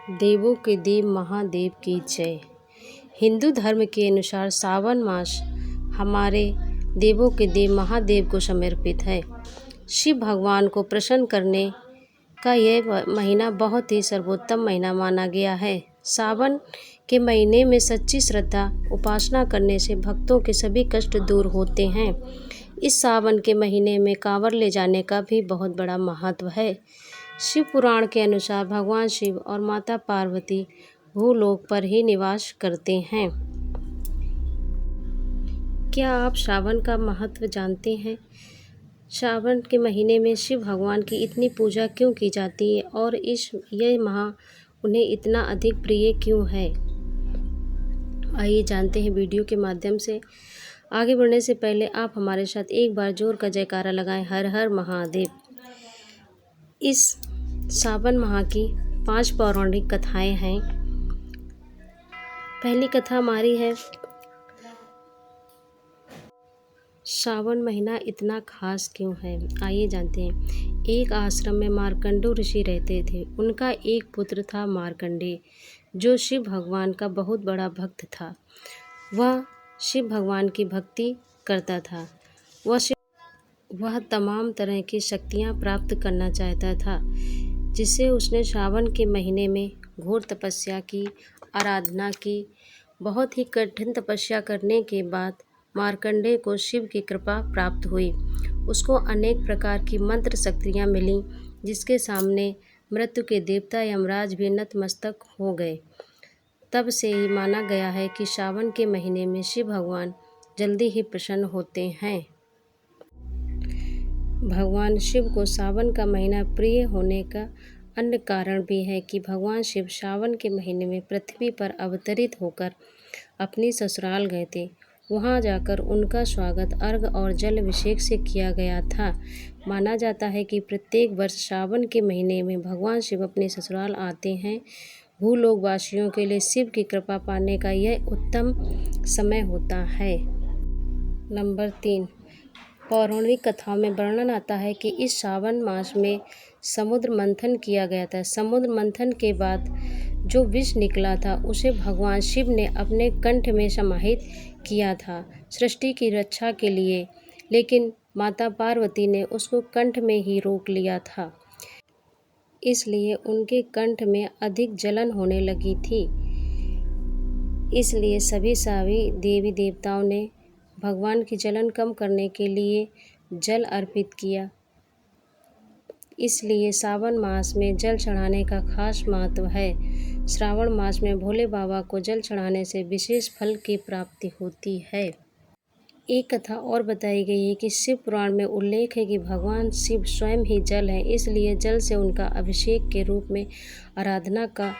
देवों के देव महादेव की जय। हिंदू धर्म के अनुसार सावन मास हमारे देवों के देव महादेव को समर्पित है। शिव भगवान को प्रसन्न करने का यह महीना बहुत ही सर्वोत्तम महीना माना गया है। सावन के महीने में सच्ची श्रद्धा उपासना करने से भक्तों के सभी कष्ट दूर होते हैं। इस सावन के महीने में कांवर ले जाने का भी बहुत बड़ा महत्व है। शिव पुराण के अनुसार भगवान शिव और माता पार्वती भूलोक पर ही निवास करते हैं। क्या आप सावन का महत्व जानते हैं? सावन के महीने में शिव भगवान की इतनी पूजा क्यों की जाती है और यह माह उन्हें इतना अधिक प्रिय क्यों है? आइए जानते हैं वीडियो के माध्यम से। आगे बढ़ने से पहले आप हमारे साथ एक बार जोर का जयकारा लगाएं, हर हर महादेव। इस सावन माह की 5 पौराणिक कथाएं हैं। पहली कथा हमारी है, सावन महीना इतना खास क्यों है? आइए जानते हैं। एक आश्रम में मार्कंडो ऋषि रहते थे। उनका एक पुत्र था मार्कंडेय, जो शिव भगवान का बहुत बड़ा भक्त था। वह शिव भगवान की भक्ति करता था। वह तमाम तरह की शक्तियाँ प्राप्त करना चाहता था, जिससे उसने सावन के महीने में घोर तपस्या की, आराधना की। बहुत ही कठिन तपस्या करने के बाद मार्कंडेय को शिव की कृपा प्राप्त हुई। उसको अनेक प्रकार की मंत्र शक्तियाँ मिलीं, जिसके सामने मृत्यु के देवता यमराज भी नतमस्तक हो गए। तब से ही माना गया है कि सावन के महीने में शिव भगवान जल्दी ही प्रसन्न होते हैं। भगवान शिव को सावन का महीना प्रिय होने का अन्य कारण भी है कि भगवान शिव सावन के महीने में पृथ्वी पर अवतरित होकर अपनी ससुराल गए थे। वहां जाकर उनका स्वागत अर्घ और जल अभिषेक से किया गया था। माना जाता है कि प्रत्येक वर्ष सावन के महीने में भगवान शिव अपने ससुराल आते हैं। भूलोक वासियों के लिए शिव की कृपा पाने का यह उत्तम समय होता है। नंबर 3, पौराणिक कथाओं में वर्णन आता है कि इस सावन मास में समुद्र मंथन किया गया था। समुद्र मंथन के बाद जो विष निकला था, उसे भगवान शिव ने अपने कंठ में समाहित किया था सृष्टि की रक्षा के लिए, लेकिन माता पार्वती ने उसको कंठ में ही रोक लिया था। इसलिए उनके कंठ में अधिक जलन होने लगी थी। इसलिए सभी देवी देवताओं ने भगवान की जलन कम करने के लिए जल अर्पित किया। इसलिए सावन मास में जल चढ़ाने का खास महत्व है। श्रावण मास में भोले बाबा को जल चढ़ाने से विशेष फल की प्राप्ति होती है। एक कथा और बताई गई है कि शिव पुराण में उल्लेख है कि भगवान शिव स्वयं ही जल है, इसलिए जल से उनका अभिषेक के रूप में आराधना का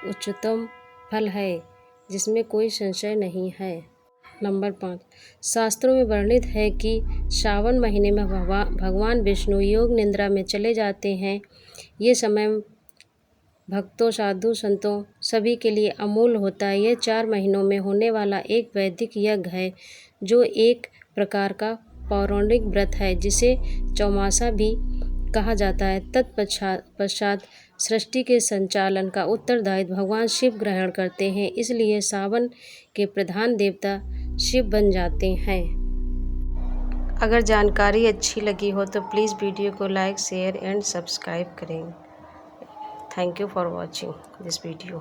उच्चतम फल है, जिसमें कोई संशय नहीं है। नंबर 5, शास्त्रों में वर्णित है कि सावन महीने में भगवान विष्णु योग निद्रा में चले जाते हैं। ये समय भक्तों, साधु संतों सभी के लिए अमूल्य होता है। यह 4 महीनों में होने वाला एक वैदिक यज्ञ है, जो एक प्रकार का पौराणिक व्रत है, जिसे चौमासा भी कहा जाता है। तत्पश्चात सृष्टि के संचालन का उत्तरदायित्व भगवान शिव ग्रहण करते हैं, इसलिए सावन के प्रधान देवता शिव बन जाते हैं। अगर जानकारी अच्छी लगी हो तो प्लीज़ वीडियो को लाइक, शेयर एंड सब्सक्राइब करें। Thank you for watching this video.